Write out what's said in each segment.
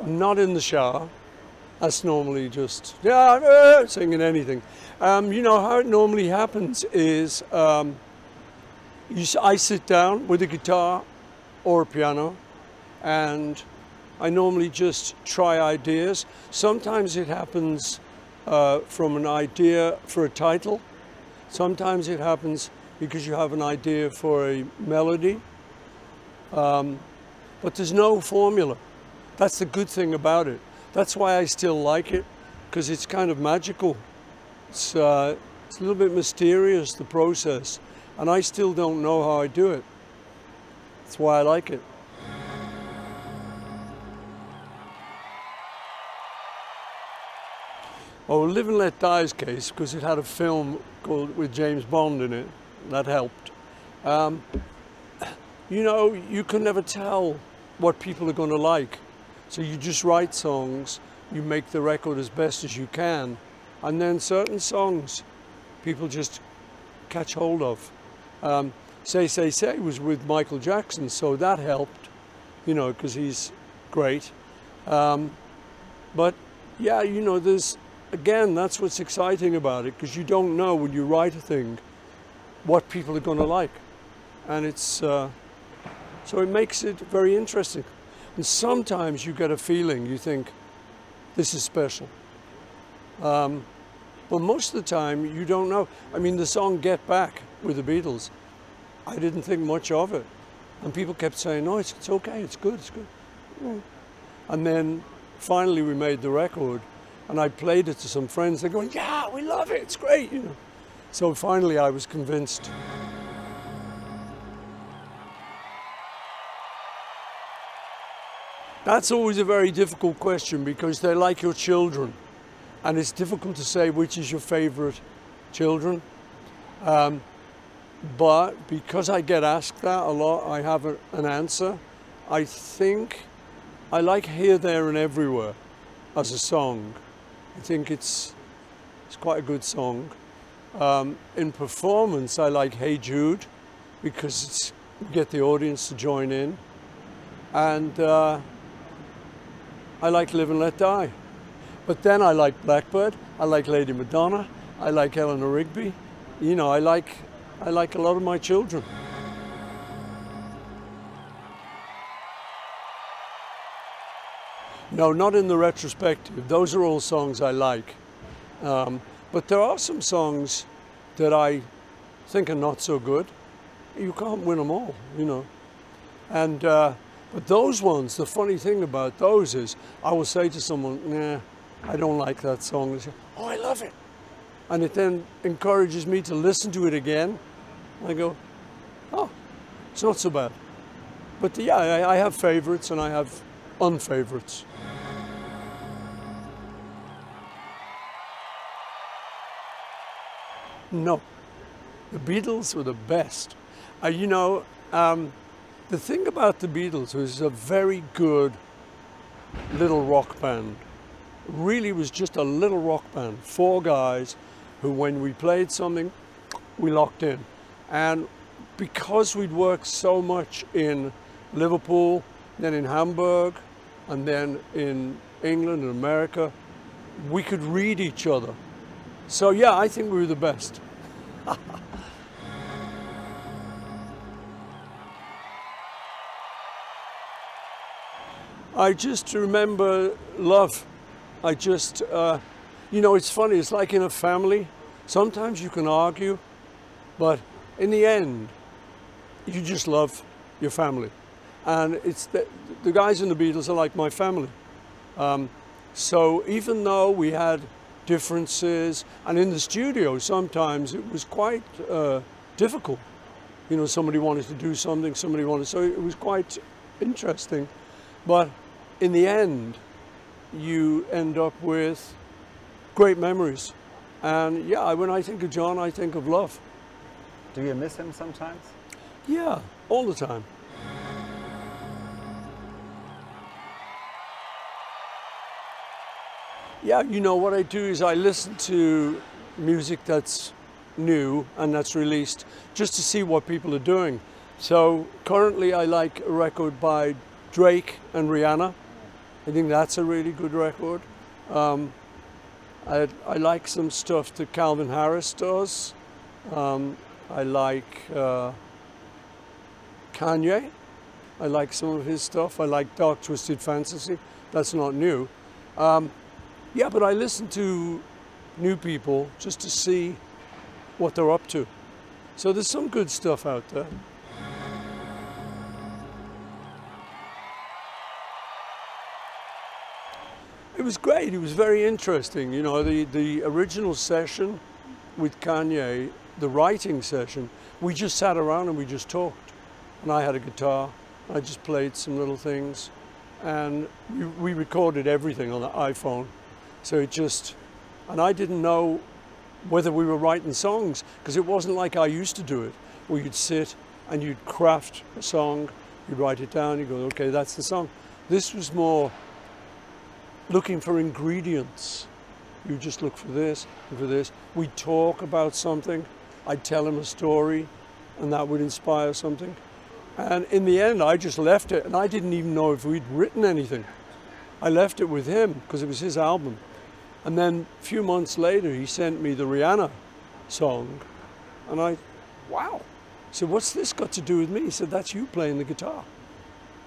Not in the shower. That's normally just, singing anything. You know, how it normally happens is I sit down with a guitar or a piano, and I normally just try ideas. Sometimes it happens from an idea for a title. Sometimes it happens because you have an idea for a melody. But there's no formula. That's the good thing about it. That's why I still like it, because it's kind of magical. It's a little bit mysterious, the process, and I still don't know how I do it. That's why I like it. Oh, Live and Let Die's case, because it had a film called with James Bond in it, that helped. You know, you can never tell what people are going to like. So you just write songs, you make the record as best as you can, and then certain songs people just catch hold of. Say, Say, Say was with Michael Jackson, so that helped, you know, because he's great. But yeah, you know, again, that's what's exciting about it, because you don't know when you write a thing what people are going to like. And it's, so it makes it very interesting. And sometimes you get a feeling, you think, this is special. But most of the time, you don't know. I mean, the song Get Back with the Beatles, I didn't think much of it. And people kept saying, no, it's okay, it's good, it's good. Yeah. And then finally we made the record, and I played it to some friends. They're going, yeah, we love it, it's great, you know. So finally I was convinced. That's always a very difficult question, because they're like your children, and it's difficult to say which is your favorite children. But because I get asked that a lot, I have an answer. I think I like Here, There and Everywhere as a song. I think it's quite a good song. In performance, I like Hey Jude, because you get the audience to join in. And I like Live and Let Die. But then I like Blackbird, I like Lady Madonna, I like Eleanor Rigby. You know, I like a lot of my children. No, not in the retrospective. Those are all songs I like. But there are some songs that I think are not so good. You can't win them all, you know. And but those ones, the funny thing about those is, I will say to someone, nah, I don't like that song. They say, oh, I love it. And it then encourages me to listen to it again. I go, oh, it's not so bad. But yeah, I have favorites and I have unfavorites. No, the Beatles were the best. You know, the thing about the Beatles was a very good little rock band. It really was just a little rock band, 4 guys who, when we played something, we locked in. And because we'd worked so much in Liverpool, then in Hamburg, and then in England and America, we could read each other. So yeah, I think we were the best. I just remember love. I just, you know, it's funny, it's like in a family. Sometimes you can argue, but in the end, you just love your family. And it's the guys in the Beatles are like my family. So even though we had differences, and in the studio sometimes it was quite difficult. You know, somebody wanted to do something, somebody wanted, so it was quite interesting. But in the end, you end up with great memories. And yeah, when I think of John, I think of love. Do you miss him sometimes? Yeah, all the time. Yeah, you know, what I do is I listen to music that's new and that's released just to see what people are doing. So currently I like a record by Drake and Rihanna. I think that's a really good record. I like some stuff that Calvin Harris does. I like Kanye. I like some of his stuff. I like Dark Twisted Fantasy. That's not new. Yeah, but I listen to new people just to see what they're up to. So there's some good stuff out there. It was great. It was very interesting. You know, the original session with Kanye, the writing session, we just sat around and we just talked. And I had a guitar. I just played some little things. And we recorded everything on the iPhone. So it just, and I didn't know whether we were writing songs, because it wasn't like I used to do it, where you'd sit and you'd craft a song, you'd write it down, you go, okay, that's the song. This was more looking for ingredients. You just look for this and for this. We'd talk about something. I'd tell him a story and that would inspire something. And in the end, I just left it and I didn't even know if we'd written anything. I left it with him because it was his album. And then a few months later, he sent me the Rihanna song. And wow. I said, what's this got to do with me? He said, that's you playing the guitar.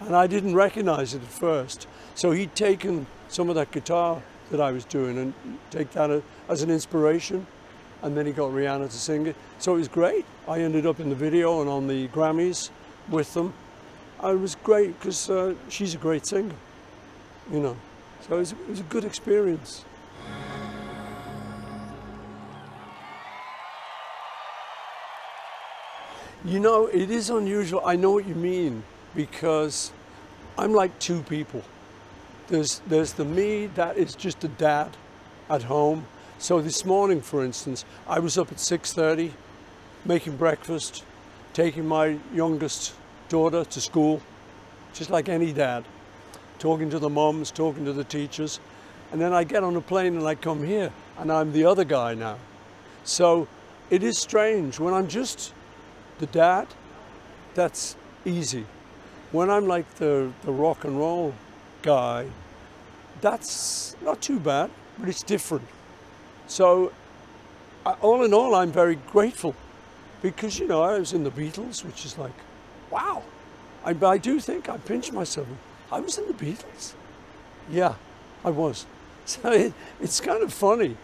And I didn't recognize it at first. So he'd taken some of that guitar that I was doing and take that as an inspiration. And then he got Rihanna to sing it. So it was great. I ended up in the video and on the Grammys with them. And it was great because she's a great singer, you know. So it was a good experience. You know, it is unusual. I know what you mean, because I'm like two people. There's the me that is just a dad at home. So this morning, for instance, I was up at 6:30 making breakfast, taking my youngest daughter to school, just like any dad, talking to the moms, talking to the teachers. And then I get on a plane and I come here and I'm the other guy now. So it is strange. When I'm just the dad, that's easy. When I'm like the rock and roll guy, that's not too bad, but it's different. So all in all, I'm very grateful because, you know, I was in the Beatles, which is like, wow. I do think I pinch myself. I was in the Beatles. Yeah, I was. So it's kind of funny.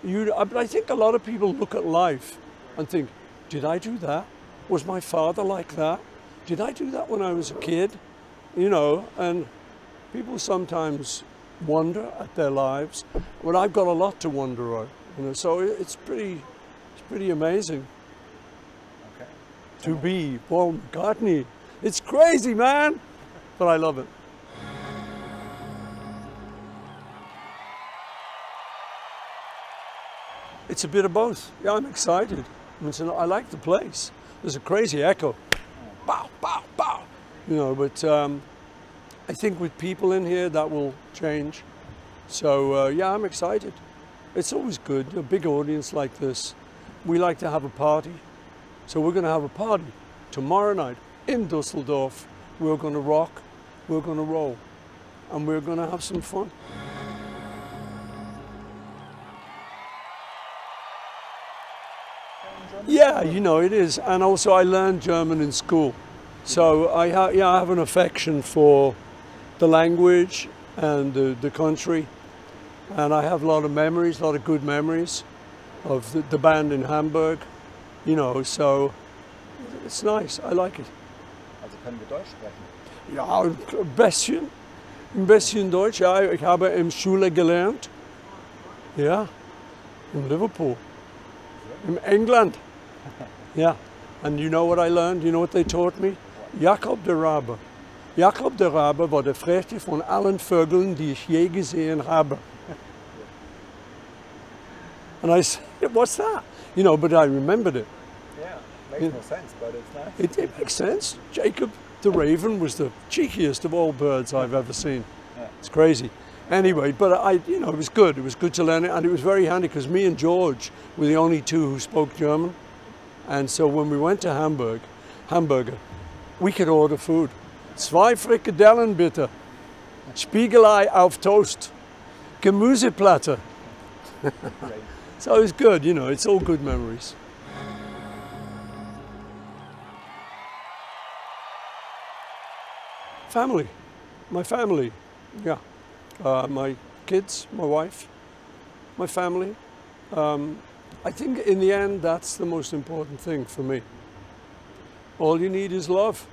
But I think a lot of people look at life and think, did I do that? Was my father like that? Did I do that when I was a kid? You know, and people sometimes wonder at their lives. Well, I've got a lot to wonder at, you know, so it's pretty amazing. Okay. To be Paul McCartney. It's crazy, man, but I love it. It's a bit of both. Yeah, I'm excited. I like the place. There's a crazy echo. Bow, bow, bow. You know, but I think with people in here, that will change. So, yeah, I'm excited. It's always good, a big audience like this. We like to have a party. So we're going to have a party tomorrow night in Dusseldorf. We're going to rock, we're going to roll, and we're going to have some fun. Yeah, you know, it is. And also I learned German in school. So I have an affection for the language and the country. And I have a lot of memories, a lot of good memories of the band in Hamburg, you know, so it's nice. I like it. Also können wir Deutsch sprechen? Ja, ein bisschen Deutsch. Ja, ich habe in Schule gelernt. Ja, in Liverpool, in England. Yeah, and you know what I learned? You know what they taught me? Jakob der Rabe. Jakob der Rabe war der frechste von allen Vögeln, die ich je gesehen habe. And I said, what's that? You know, but I remembered it. Yeah, makes no sense, but it's nice. It makes sense. Jacob the Raven was the cheekiest of all birds I've ever seen. Yeah. It's crazy. Anyway, but you know, it was good. It was good to learn it, and it was very handy because me and George were the only two who spoke German. And so when we went to Hamburger, we could order food. 2 Frikadellen bitte. Spiegelei auf Toast. Gemüseplatte. Great. So it's good, you know, it's all good memories. Family, my family, yeah. My kids, my wife, my family. I think in the end that's the most important thing for me. All you need is love.